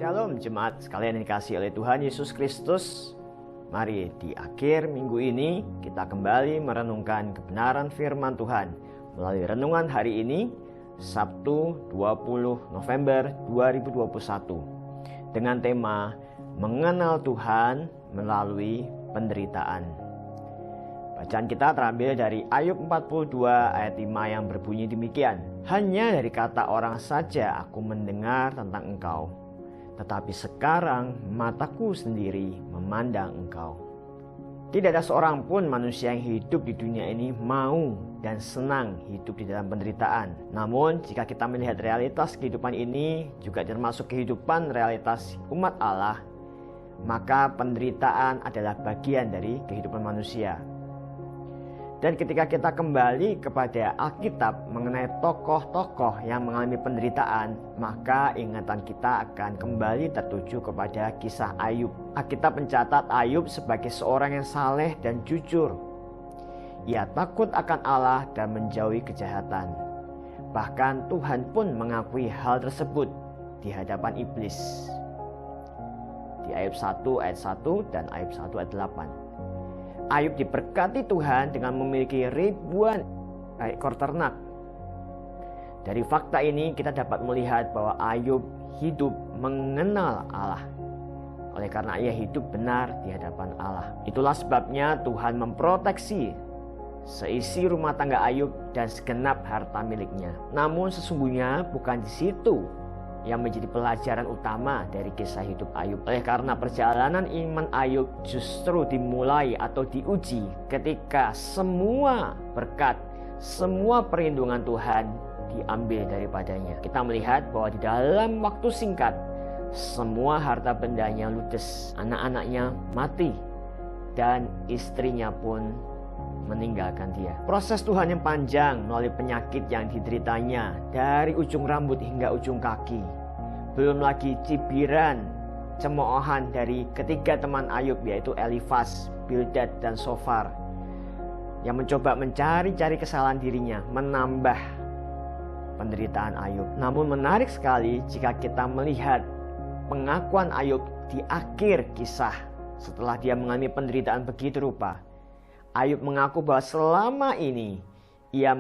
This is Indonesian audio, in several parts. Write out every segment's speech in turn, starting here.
Shalom jemaat sekalian yang dikasihi oleh Tuhan Yesus Kristus. Mari di akhir minggu ini kita kembali merenungkan kebenaran firman Tuhan melalui renungan hari ini, Sabtu 20 November 2021, dengan tema Mengenal Tuhan melalui penderitaan. Bacaan kita terambil dari Ayub 42 ayat 5 yang berbunyi demikian. Hanya dari kata orang saja aku mendengar tentang engkau, tetapi sekarang mataku sendiri memandang engkau. Tidak ada seorang pun manusia yang hidup di dunia ini mau dan senang hidup di dalam penderitaan. Namun jika kita melihat realitas kehidupan ini juga termasuk kehidupan realitas umat Allah, maka penderitaan adalah bagian dari kehidupan manusia. Dan ketika kita kembali kepada Alkitab mengenai tokoh-tokoh yang mengalami penderitaan, maka ingatan kita akan kembali tertuju kepada kisah Ayub. Alkitab mencatat Ayub sebagai seorang yang saleh dan jujur. Ia takut akan Allah dan menjauhi kejahatan. Bahkan Tuhan pun mengakui hal tersebut di hadapan iblis. Di Ayub 1 ayat 1 dan Ayub 1 ayat 8. Ayub diberkati Tuhan dengan memiliki ribuan ekor ternak. Dari fakta ini kita dapat melihat bahwa Ayub hidup mengenal Allah. Oleh karena ia hidup benar di hadapan Allah. Itulah sebabnya Tuhan memproteksi seisi rumah tangga Ayub dan segenap harta miliknya. Namun sesungguhnya bukan di situ yang menjadi pelajaran utama dari kisah hidup Ayub. Oleh karena perjalanan iman Ayub justru dimulai atau diuji ketika semua berkat, semua perlindungan Tuhan diambil daripadanya. Kita melihat bahwa di dalam waktu singkat semua harta bendanya ludes, anak-anaknya mati, dan istrinya pun meninggalkan dia. Proses Tuhan yang panjang melalui penyakit yang dideritanya dari ujung rambut hingga ujung kaki. Belum lagi cibiran, cemoohan dari ketiga teman Ayub, yaitu Elifaz, Bildad, dan Sofar, yang mencoba mencari-cari kesalahan dirinya, menambah penderitaan Ayub. Namun menarik sekali jika kita melihat pengakuan Ayub di akhir kisah setelah dia mengalami penderitaan begitu rupa. Ayub mengaku bahwa selama ini ia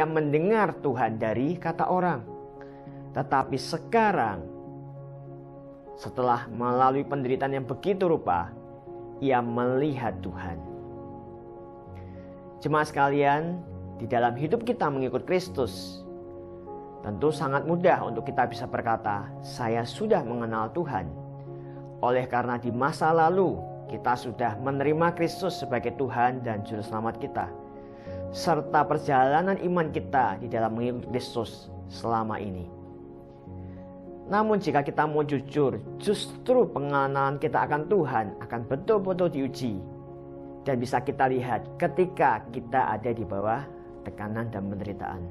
mendengar Tuhan dari kata orang. Tetapi sekarang, setelah melalui penderitaan yang begitu rupa, ia melihat Tuhan. Jemaat sekalian, di dalam hidup kita mengikut Kristus, tentu sangat mudah untuk kita bisa berkata, saya sudah mengenal Tuhan. Oleh karena di masa lalu, kita sudah menerima Kristus sebagai Tuhan dan Juru Selamat kita, serta perjalanan iman kita di dalam mengikuti Kristus selama ini. Namun jika kita mau jujur, justru pengenalan kita akan Tuhan akan betul-betul diuji. Dan bisa kita lihat ketika kita ada di bawah tekanan dan penderitaan.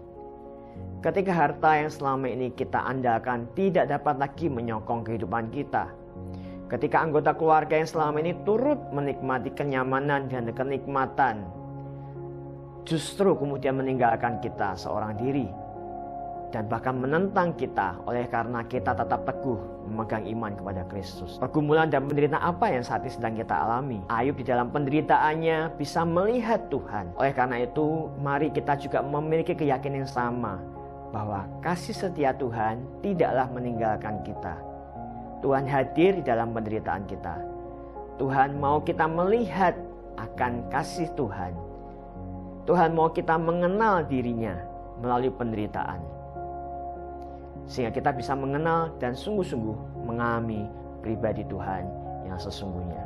Ketika harta yang selama ini kita andalkan tidak dapat lagi menyokong kehidupan kita. Ketika anggota keluarga yang selama ini turut menikmati kenyamanan dan kenikmatan justru kemudian meninggalkan kita seorang diri dan bahkan menentang kita oleh karena kita tetap teguh memegang iman kepada Kristus. Pergumulan dan penderitaan apa yang saat ini sedang kita alami? Ayub di dalam penderitaannya bisa melihat Tuhan. Oleh karena itu, mari kita juga memiliki keyakinan yang sama bahwa kasih setia Tuhan tidaklah meninggalkan kita. Tuhan hadir di dalam penderitaan kita. Tuhan mau kita melihat akan kasih Tuhan. Tuhan mau kita mengenal dirinya melalui penderitaan, sehingga kita bisa mengenal dan sungguh-sungguh mengalami pribadi Tuhan yang sesungguhnya.